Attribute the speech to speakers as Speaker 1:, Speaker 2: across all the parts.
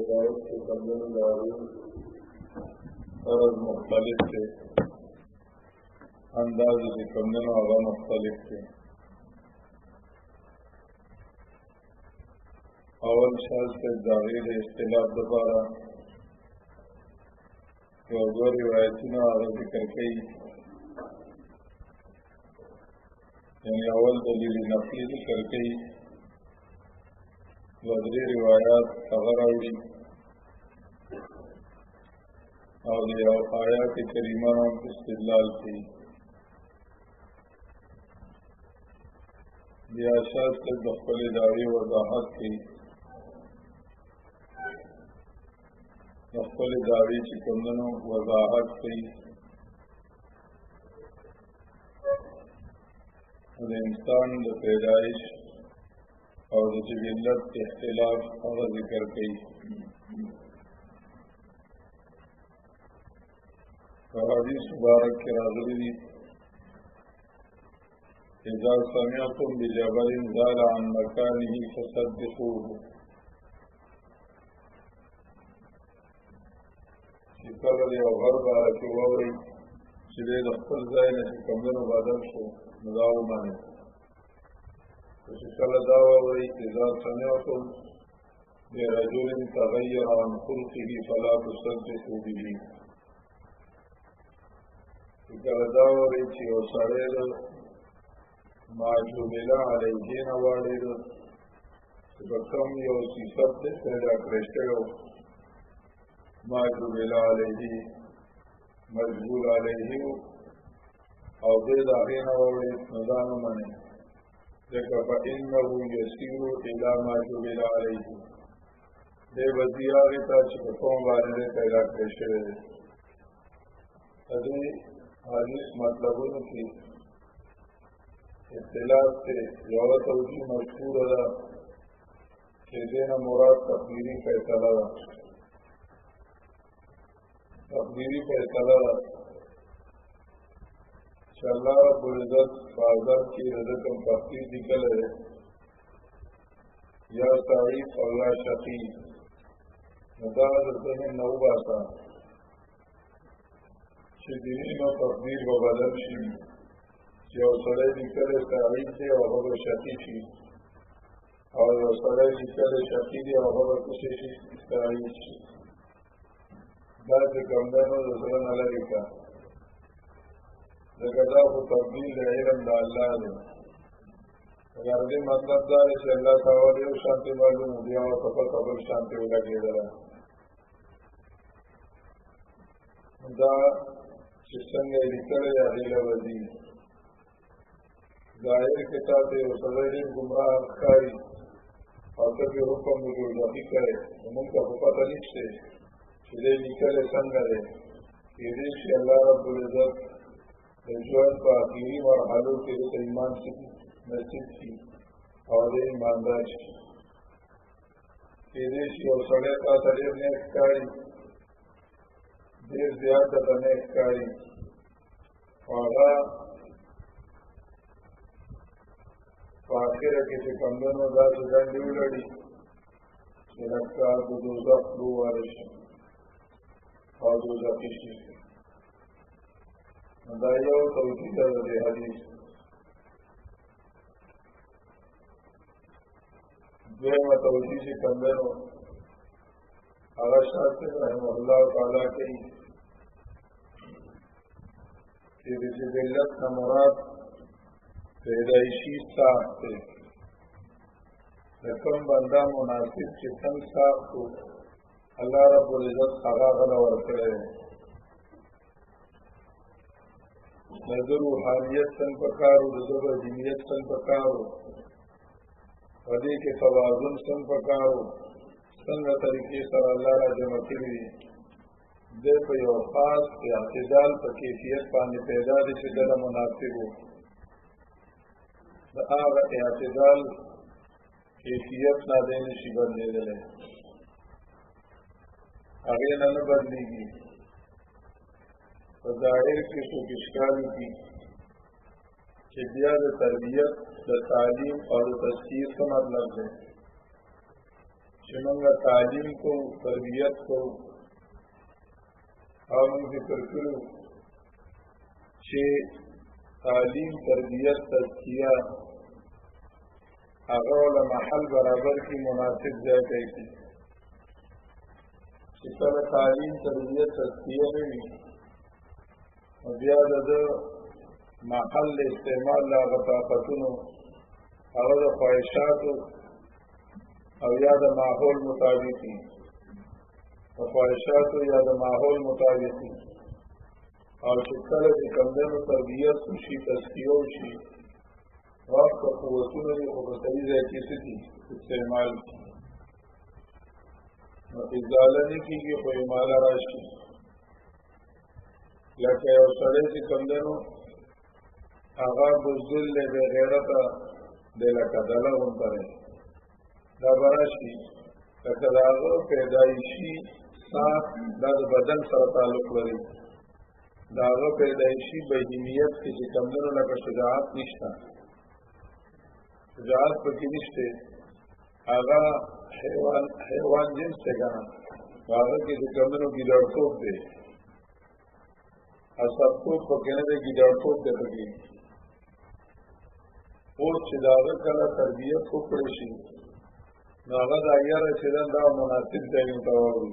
Speaker 1: हिदायत के कमजोरी फर्ज मुख्तलिफ थे, अंदाज के कमजोर आगा मुख्तलिफ थे। अवल शाज से जाहिर इख्तिलाफ दोबारा दो रिवायतों आगा जिक्र की, यानी अवल दलील नफली जिक्र की, वजरी रिवायात अगर आवड़ी और आयात करीमा इस्तिदलाल थी। रियासत से दखल दावी वजाहत थी, दखल दावी चिकंदनों वजाहत थी। इंसान द पैदाइश और जिल्लत के इख्तिलाफ और जिक्र की। हदीस मुबारक के राज़ी इज़ा समिअतुम बिजबलिन ज़ाला अन मकानिही फसद्दिक़ूहु, कल यो घर बार के वरी चिले दखल जाए न कमर बदल शो नदाव माने कल दावा वरी इज़ा समिअतुम बिरजुलिन तग़य्यरा अन खुल्क़िही फला तुसद्दिक़ू बिही, कल दावा वरी चियो सड़ेल माजूबिला अलैहि नवाड़ेल बकम यो सिफत से पैदा कृष्णो माजूबिला अलैहि मजबूल अलैहि और दे दागे नवाड़े नदान मने देखा फ़इन्नहु यसीरु इला माजूबिला अलैहि दे वजिया ता चिकम वाले पैदा कृष्ण अदे हदीस मतलब की इख्तिलाफ से ज़्यादा तवज्जो मशहूर अदा के देना मुराद तकदीरी फैसला, तकदीरी फैसला अल्लाह रब्बुल इज़्ज़त बाज़ार की रज़क़ तफ़सील निकल है या साइफ और या शकी मदाद में नौ बाता शिदीन और तकदीर व बदल शी जो सड़े निकले साइफ से और वो शकी थी और वो सड़े निकले शकी थी और वो कुछ साइफ बात कमदानों रसूलन अलैहि का लगता वो तब्दील इल्म अल्लाह ने अगर ये मतलब दार से अल्लाह ताला शांति मालूम हो गया और कबर कबर शांति हो लगे जरा दा सिस्टम ने निकले या दिलवजी जाहिर के साथ सदर गुमराह कारी और कभी हुक्म जो जाती करे उनका पता नहीं से सीधे निकले संगरे ये से अल्लाह रब्बुल इज़्ज़त रजुआत का आखिरी मरहलों के लिए ईमान से नसीब की और ईमानदार की और सड़े का सड़े ने कारी देर ज्यादा बने कारी और आखिर किसी कमजोर में दाद डंडी उलड़ी रखा दूसरा फ्लू वारिश और दूसरा किसी दाइयों तौहीद हदीस जो तौहीद से कमजोर आगाशाह से रहमतुल्लाह ताला की जिल्लत का मुराद पैदाइशी साख से रकम बंदा मुनासिब चिकन साख को अल्लाह रब्बुल इज़्ज़त सगा गला और करे नजर रूहानियत सन पकारो नजर दीनियत सन पकारो वदी के तवाज़ुन सन पकारो संग तरीके से अल्लाह रा जमा करी दे पे और खास इत्तिदाल पर कैफियत पाने पैदा से जरा मुनासिब हो आगा इत्तिदाल कैफियत ना देने से बदले दे आगे न बदलेगी तो जाहिर की तो इश्काल की कि तरबियत तालीम और तस्कीर का मतलब है چې موږ تعلیم کوو تربیت کوو او موږ فکر کړو چې تعلیم تربیت تزکیه هغه له محل برابر کې مناسب ځای ته کړي چې کله تعلیم تربیت تزکیه نه وي نو بیا د محل استعمال له هغه طاقتونو هغه د خواهشاتو او یا د ماحول مطابق وي د خواهشاتو یا د ماحول مطابق وي او چې کله چې کمدنو تربیت وشي تزکیه وشي وخت په قوتونه وي خو په صحیح ځای کې څه دي استعمال شي نو ازاله نه کېږي خو اماله راشي لکه یو سړی چې کمدنو هغه بزدل دی بې غیرته دی لکه دله غونته دی دا به راشي لکه د هغه پیدایشي ساعت دا د بدن سره تعلق لري د هغه پیدایشي بهیمیت کې چې کمدنو لکه شجاعت نشته شجاعت پکې نشته هغه حیوان جنس دی که نه هغه کې چې کمدنو ګیدړتوب دی عصبتوب پکې نه دی ګیدړتوب دی پکې اوس چې د هغه کله تربیت وکړی شي نو هغه دا یاره چې دا مناسب ځایونو ته واوړي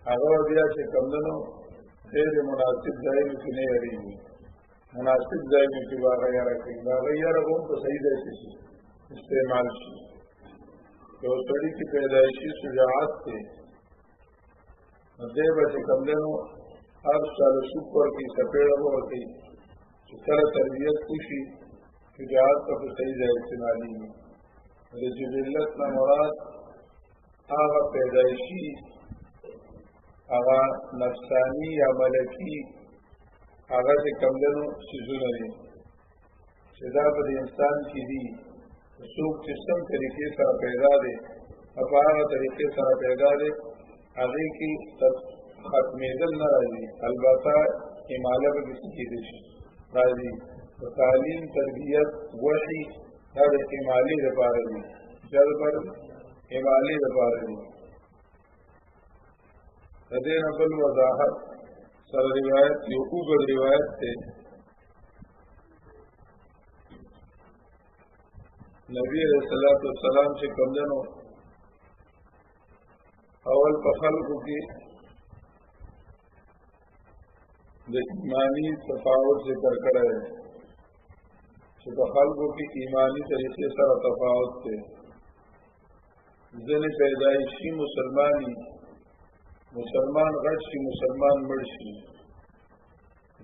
Speaker 1: هغه بیا چې کمدنو غیر مناسب ځایونو کې نه یارېږي مناسب ځایونو کې به هغه یاره کوي د هغه یاره به هم په صحیح ځای کې شي استعمال شي یو سړي کې پیدایشي شجاعت دی نو دی به چې کمدنو هر چاله سوک ورکړي څپېړه به ورکړي چې کله تربیت وشي شجاعت ته په صحیح ځای استعمالېږي د جبلت نه مراد هغه پیدایشي هغه نفسانی یا ملکی هغه چې کمدنو څیزونه دي چې دا په انسان کې دي څوک چې سم طریقې سره پیدا دی په هغه طریقې سره پیدا دی هغې کې ختمېدل نه راځي البته اماله به کیسې کېدی شي راځي په تعلیم تربیت وحي دا د امالې لپاره دي دا د امالې لپاره دي د دې نه بل وضاحت سره روایت یو اوږد روایت دی نبی علیہ الصلوۃ والسلام چې کمدنو اول په خلقو کې د ایمانی تفاوت ذکر کړی دی چې په خلقو کې ایمانی طریقې سره تفاوت دی ځینې پیدایشي مسلمان غټ شي مسلمان مړ شي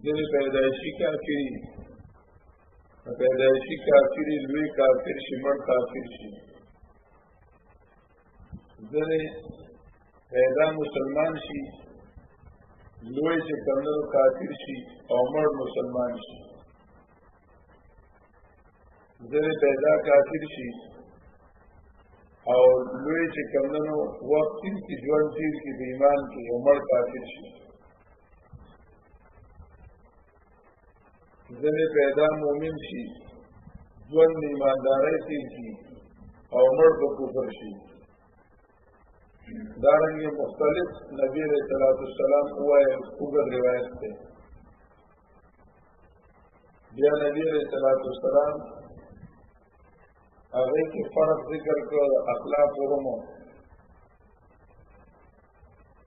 Speaker 1: ځینې پیدایشي کافري پیدایشي کافري لوی کافر شي مړ کافر شي ځینې پیدا مسلمان شي لوی چې کمدنو کافر شي او مړ مسلمان شي ځینې پیدا کافر شي او لوی چې کمدنو وخت تیر کې ژوند تیر کې د ایمان کې او مړ کافر شي ځینې پیدا مومن شي ژوند د ایماندارۍ تیر شي او مړ په کفر شي دارنګه مختلف نبی علیہ الصلوۃ والسلام وایي اوږد روایت دی بیا نبی علیہ الصلوۃ والسلام هغه کې فرق ذکر کړ اخلاق ورمو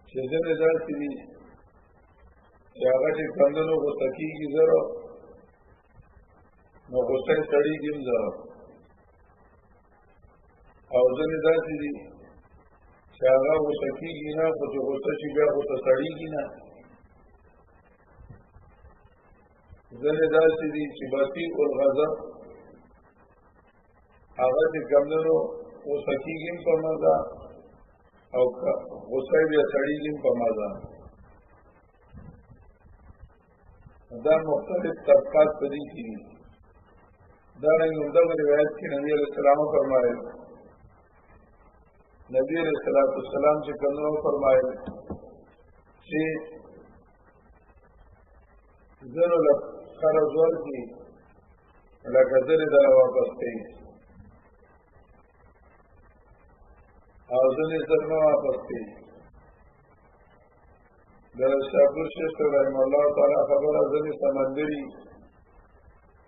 Speaker 1: چې ځینې داسې دي چې هغه چې کمدنو غوسه کېږي زره نو غوسه یې سړېږي هم زره او ځینې داسې دي چې هغه غوسه کېږي نه خو چې غوسه شي بیا غوسه سړېږي نه ځینې داسې دي چې بطیء الغضب هغه چې کمدنو غوسه کېږي هم په مزه او غوسه یې بیا سړېږي هم په مزه دا مختلف طبقات په دې کې دي دارنګه همدغه روایت کې نبي علیه السلام فرمایل نبی علیہ السلام چې کمدنو فرمایل چې زنو له قرض ورکړي لکه زرې دله واپس کوي او ځنې زر نه واپس کوي. د شاپور شیخ رحمه الله تعالی خبره ځنې سمندري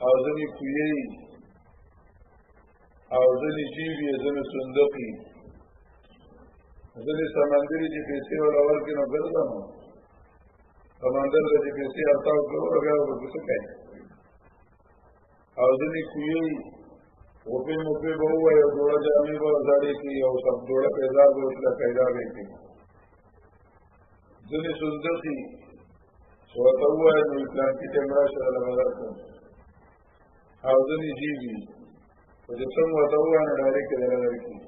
Speaker 1: او ځنې کویي او ځنې جیبي ځنې صندوقي. ځنې سمندري چې پیسې ولا ورکړي نو ګرځه نو سمندر ته چې پیسې ارتاو کړو بیا ورته څه کوي. او ځنې کویي وپې موپې به ووایي او جوړه جامې به زاړې کړي او سب جوړه پیزار به ورته پیدا به کړي. ځنې صندوقي چې ورته ووایي نو پلانکي ټایم راشه دله به درکړم. او ځنې جیبي خو چې څنګه ورته ووایي نو ډایرکټ یې دله درکړي.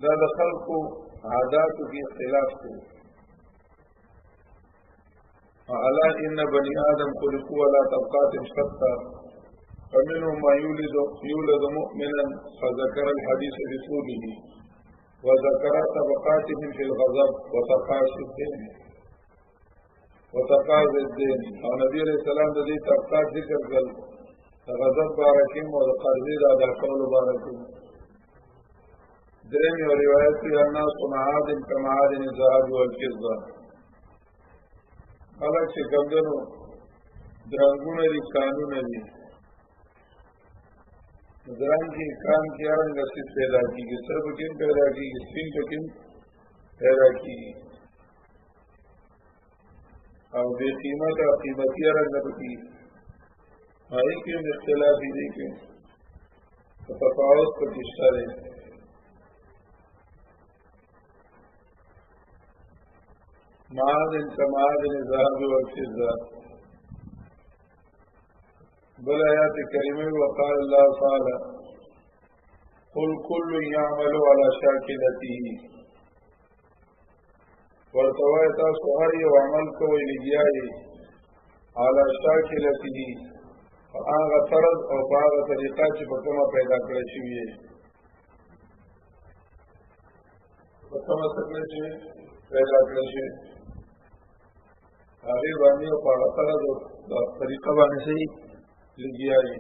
Speaker 1: دا د خلقو عاداتو کې اختلاف دی. الا ان بني ادم خلقوا على طبقات شتى فمنهم ما يولد مؤمنا فذكر الحديث بطوله وذكر طبقاتهم في الغضب وتقاسي الدين. او نبی علیہ السلام د دې طبقات ذکر کړل، د غضب بارکیم او د قرضې د ادا کولو بارکیم. درېم یو روایت کې الناس معادن کمعادن الذهب والفضه. خلک چې کمدنو درنګونه دي کانونه دي. درنګ کې کان کې هرنګه څیز پیدا کېږي، سره پکې هم پیدا کېږي، سپین پکې هم پیدا کېږي او بې قیمته قیمتي هرنګه پکې هغې کې هم اختلاف دی کې تفاوت پکې شته دی. معادن کمعادن الذهب والفضه. بل آیات کریمه وقال الله تعالی قل كل يعمل على شاکلته. ورته وایي تاسو هر یو عمل کوئ لګیا یې على شاکلته په هغه طرز او په هغه طریقه چې په کومه پیدا کړی شوي یې، په کومه څنګه چې پیدا کړی شوي هغې باندې او په هغه طرز او طریقه باندې صحیح لګیا یې.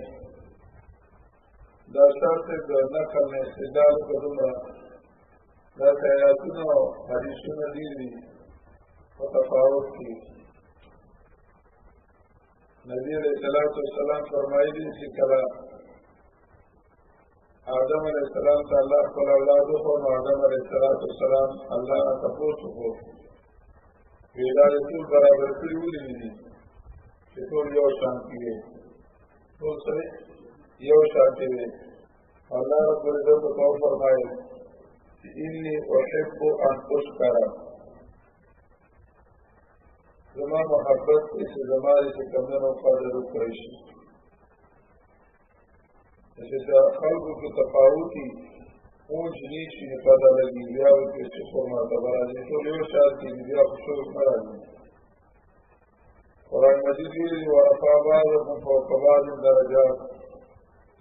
Speaker 1: دا شرط د نقل نه استدلال په دومره داسې آیاتونه او حدیثونه ډېر دي په تفاوت کې. نبي علیه الصلاة والسلام فرمایلي چې کله آدم علیه السلام ته الله خپل اولاد وښود نو آدم علیه الصلاة والسلام الله نه تپوس وکړو وی دا د ټول برابر کړي ولې دي چې ټول یو شانتي وي، ټول سره یو شانتي وي. الله رب العزت ته فرمایي انی احب ان اشکر. زما محبت دی چې زما چې کمدنو قدر وکړی شي. چې خلکو کې تفاوتي اونج نیشي پته لګي بیا ورته شکر مرتبه راځي، ټول یو شان دي بیا خو شکر نه راځي. قرآن مجید ویلي ورفع بعضکم فوق بعض درجات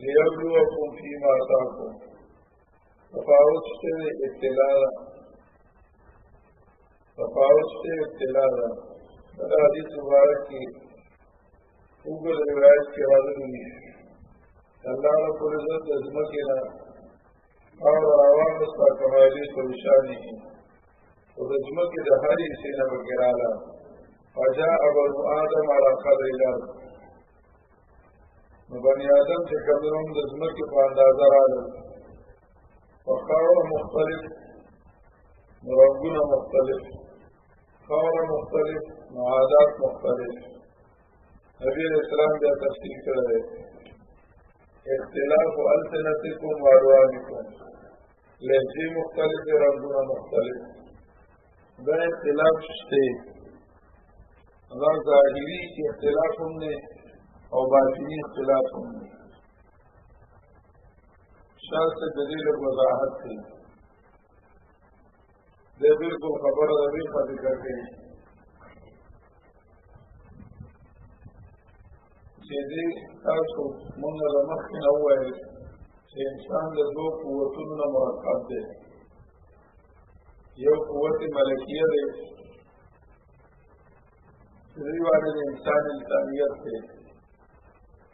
Speaker 1: لیبلوکم فیما آتاکم. تفاوت شته ابتلا ده، تفاوت شته ابتلا ده. دا حدیث مبارک کې اوږد روایت کې راغلی دي الله رب العزت د ځمکې نه خاوره راواخېسته کمالي سلشانې خو د ځمکې د هرې حصې نه پکې راغله فجاء بنو آدم على قدر الارض. نو بني آدم چې کوم هم د ځمکې په اندازه راغلل په خاوره مختلف، نو رنګونه مختلف، خاوره مختلف، نو عادات مختلف. نبی علیہ السلام بیا تفصیل کړی دی اختلاف السنتکم والوانکم، لهجې مختلف، رنګونه مختلف. دا اختلاف شته، دا ظاهري اختلاف هم دی او باطني اختلاف هم دی. شاه صاحب د دې لږ وضاحت کوي، دی بلکل خبره د دې په ذکر کوي چې دې تاسو مونږ له مخکې نه وویل چې انسان د دوو قوتونو نه مرکب دی. یو قوت ملکیه دی چې دوی باندې د انسان انسانیت دی،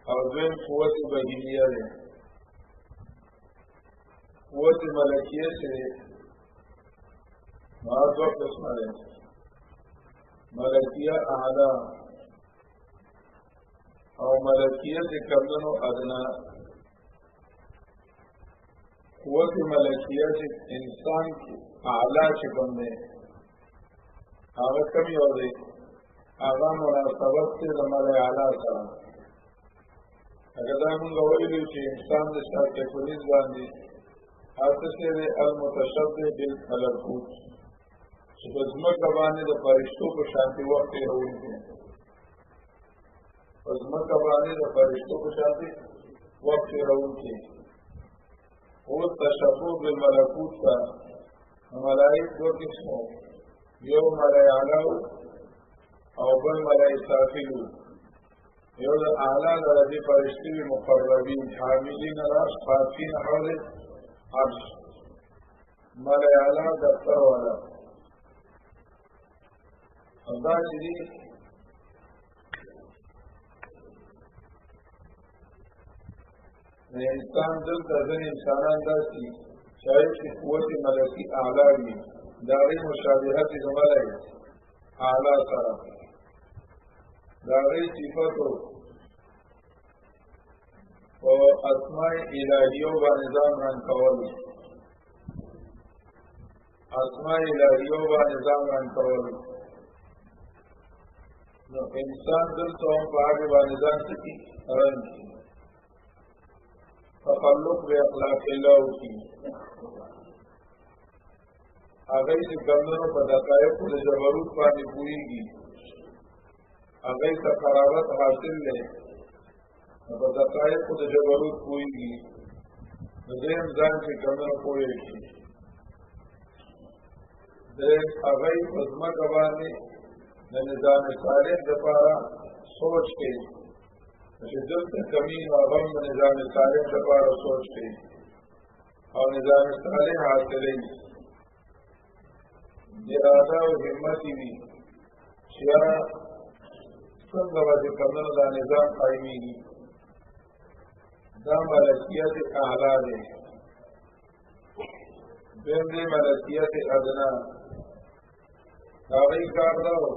Speaker 1: او دویم قوت بهیمیه دی. قوت ملکیه چې دو قسمه ده ملکیه اعلا او ملکیه چې کمدنو ادنا. قوت ملکیه چې انسان اعلا چې کوم دی هغه کم یو دی هغه مناسبت دی د ملای اعلا سره. اگر دا مونږ ویلو چې انسان د شاکفونیز باندې هڅه شی دی المتشبه بالملکوت چې په ځمکه باندې د فرشتو په شانتي وخت تېروونکی په ځمکه باندې د فرشتو په شانتي وخت تېروونکی. اوس تشبه بالملکوت ته ملائک دو قسمو یو ملای اعلی او بل ملای سافلو. یو د اعلی درجې فرشتي مقربین حاملین العرش فاتحین حول عرش. ملای اعلی دفتر والا دا چې دي د انسان دلته ځینې انسانان داسې شاید چې قوت ملکي اعلی وي د هغې مشابهت د ملای اعلی سره د هغې صفتو په اسماء الهیو باندې ځان رنګ کول اسماء الهیو باندې ځان رنګ کول. نو انسان دلته هم په هغې باندې ځان څکي رنګ کړي تخلق به اخلاق الله وکړي. هغوی چې کمدنو په دقایقو د جبروت باندې پوهېږي هغوی ته قرابت حاصل دی نو په دقایقو د جبروت پوهېږي نو دی هم ځان چې کمدنو پوهې کړي. درېیم هغوی په ځمکه باندې د نظام صالح دپاره سوچ کوي چې دلته کمی نو هغه هم د نظام صالح دپاره سوچ کوي او نظام صالح حاصلوي. اراده او همت یې وي چې یاره څنګه به چې کمدنو دا نظام قایمېږي. دا ملکیت اعلی دی. دویم دی ملکیت ادنا. د هغوی کار دا و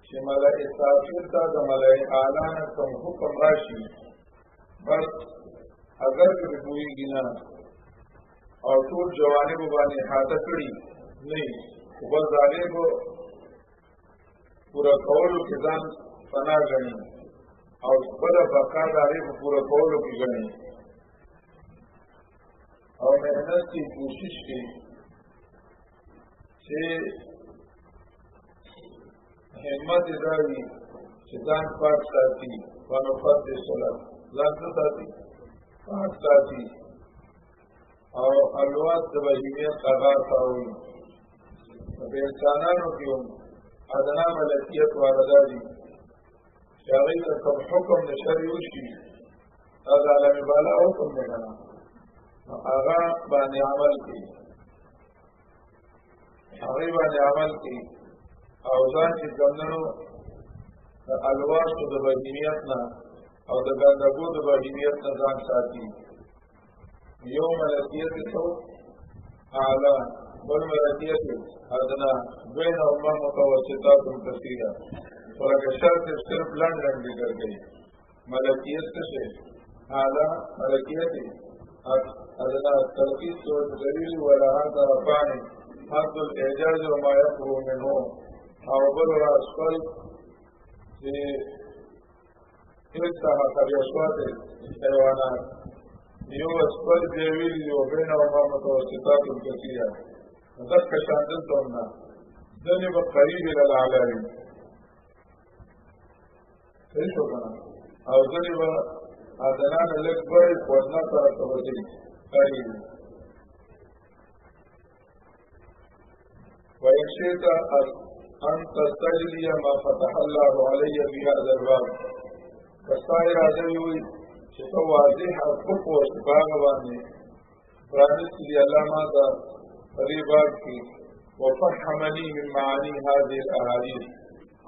Speaker 1: چې ملای سافل ته د ملای اعلی نه کوم حکم راشي بس اگر پرې پوهېږي نه او ټول جوانبو باندې احاطه کړي نه وي خو بس د هغې په پوره کولو کې ځان فنا ګڼي او خپله بقا د هغې په پوره کولو کې ګڼي او محنت کې کوشش کوي چې همت یې دا وي چې ځان پاک ساتي ونقدس له ځان څه ساتي پاک ساتي او الوات د بهیمیت آغاز راوړي. په انسانانو کې هم ادنا ملکیت والا دا دي چې هغوی ته کوم حکم د شرع وشي دا د عالم بالا حکم دی که نه نو هغه باندې عمل کوي هغوی باندې عمل کوي او ځان چې کمدنو د الواسو د بهیمیت نه او د ګندګو د بهیمیت نه ځان ساتي. یو ملکیت تو اعلی بل ملکیت ادنا بینهما متوسطات کثیره. تو لکه شرط صرف لنډ لنډ ذکر کوي. ملکیت څه شی اعلی ملکیت ادنا تلقیص والدلیل ولها طرفان حد الاعجاز وما يخرج منه او بل اسفل چې انتهى قد اصوات الحيوانات یو اسفل جویل یو بینهما متوسطات کثیره. ذکر شان دلته هم نه ځینې به قریب الی الاعلی وي صحیح شو که نه او ځینې به ادنا نه لږ بړې وزنه طرف ته به ځي قریب وي. وإن شئت أن تستجلي ما فتح الله علي في هذا الباب کستا اراده وي چې ته واضح حقوق وشي په هغه باندې پرانستي دي الله ما ته په دې باب کې وفهمني من معاني هذه الاحاديث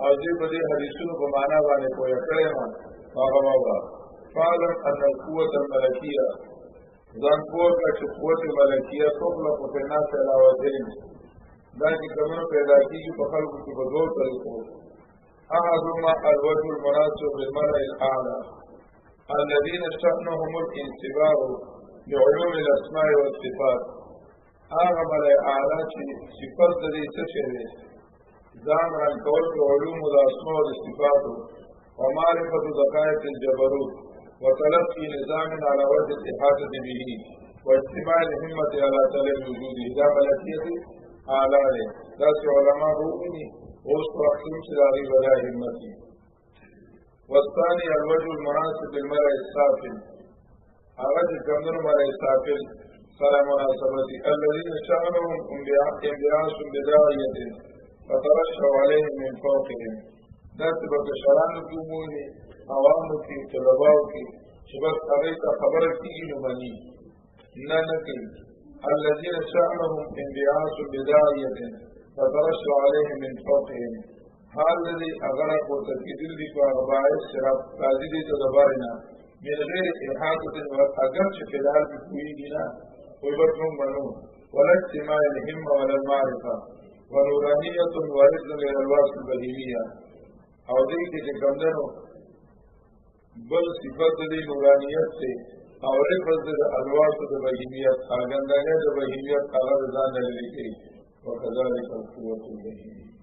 Speaker 1: او دې په دې حدیثونو په معنا باندې پوهه کړی یم هغه ووایه. فاعلم ان القوة الملکیه ځان پوه کړه چې قوت ملکیه تخلق فی الناس علی وجهین دا چې کومه پیدا کیږي په خلکو کې په دوه طریقو احدهما الوجه المناسب للملأ الاعلى الذين شأنهم الانتباه بعلوم الاسماء والصفات هغه ملأ اعلی چې صفات د دې څه شی دی ځان رانکول په علوم د اسماء او صفاتو ومعرفة دقائق الجبروت وتلقي نظام على وجه الإحاطة به واجتماع الهمة على طلب وجوده دا ملکیت اعلی دی داسې علما وویني اوس په وخت کې چې د هغې به دا همت وي والثاني الوجه المناسب للملأ السافل هغه چې کوم ملأ سافل سره مناسبت الذين شأنهم انبعاث بداعية فترشوا عليهم من فوقهم داسې به کشرانو کې ومومي عوامو کې طلباو کې چې بس هغې ته خبره کېږي نو مني نه کوي الذين شأنهم انبعاث بداعية فترشوا عليهم من فوقهم حال الذي أغرق وتركيدل دي فأغبائش شراب قاضي دي تدبارنا من غير إحاطة وأغر شكلال بكويدنا ويبطنهم منون ولا اجتماع الهمة ولا المعرفة ونورانية ورزن للألواس البهيمية او دې کې چې ګمدنو بل صفت دې نورانیت ته او لفظ د الواس د بهیمیت څرګندونه د بهیمیت هغه ځان لري کوي وکذالک القوة البهیمیه